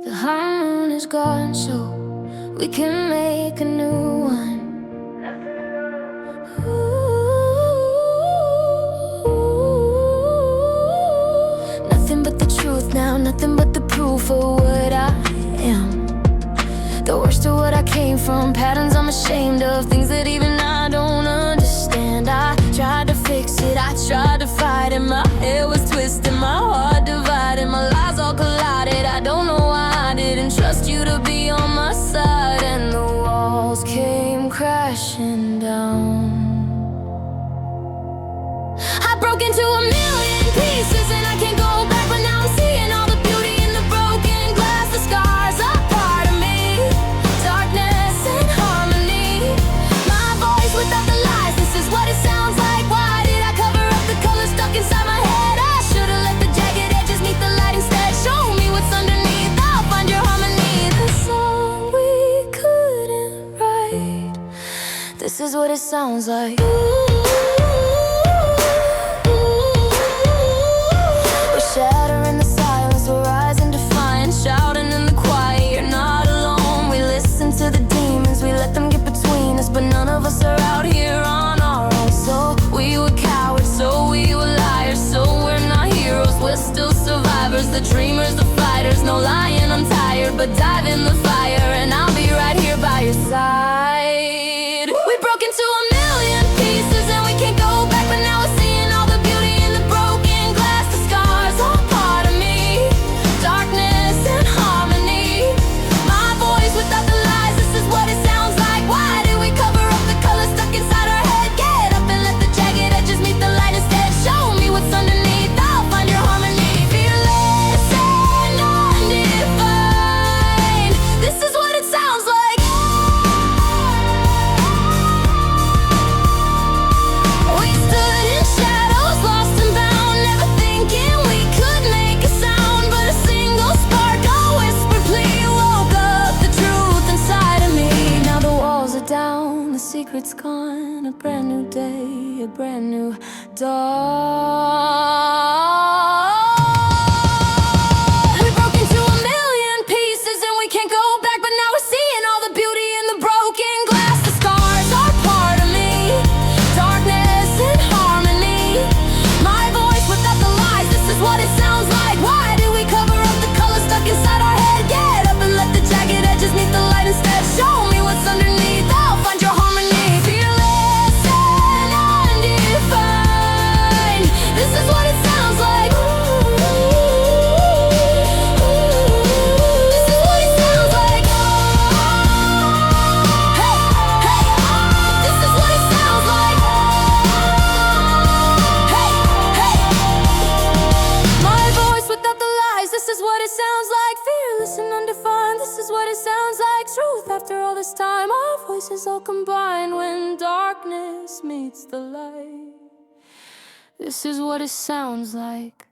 The harmony is gone, so we can make a new one. Ooh, nothing but the truth now, nothing but the proof of what I am. The worst of what I came from, patterns I'm ashamed of, things that even I don't understand. I tried to fix it, I tried to fight it. My head was twisted, my heart divided, my lies all collided. I don't know why I didn't trust you to be on my side, and the walls came crashing down. I broke into a million pieces and I can't go back, but now I'm seeing all the beauty in the broken glass. The scars are part of me, darkness and harmony. My voice without the lies, this is what it sounds like. Why did I cover up the colors stuck inside my head? I should've let the jagged edges meet the light instead. Show me what's underneath, I'll find your harmony. The song we couldn't write, this is what it sounds like. Shattering the silence, we're rising defiant, shouting in the quiet. You're not alone, we listen to the demons, we let them get between us, but none of us are out here on our own. So we were cowards, so we were liars, so we're not heroes, we're still survivors. The dreamers, the fighters, no lying, I'm tired, but dive in the fire and I'll be right here by your side. We broke into a million pieces and we can't go back, but now we're seeing all the beauty in the broken glass. The scars are part of me, darkness and harmony. My voice without the lies, this is what it sounds like. Why did we cover up the colors stuck inside our head? Get up and let the jagged edges meet the light instead. Show me what's underneath, I'll find your harmony. Fearless and undefined, this is what it sounds like. We stood in shadows, lost and bound, never thinking we could make a sound, but a single spark, a whispered plea, woke up the truth inside of me. Now the walls are down, the secret's gone, a brand new day, a brand new dawn. We broke into a million pieces and we can't go back, but now we're seeing all the beauty in the broken glass. The scars are part of me, darkness and harmony. My voice without the lies, this is what it sounds like. Why did we cover up the colors stuck inside our head? Get up and let the jagged edges meet the light instead. Show me what's underneath, I'll find your harmony. Fearless and undefined, this is what it sounds like. This is what it sounds like. Hey, hey, this is what it sounds like. Hey, hey, my voice without the lies, this is what it sounds like. Fearless and undefined, this is what it sounds like. Truth after all this time, our voices all combine when darkness meets the light. This is what it sounds like.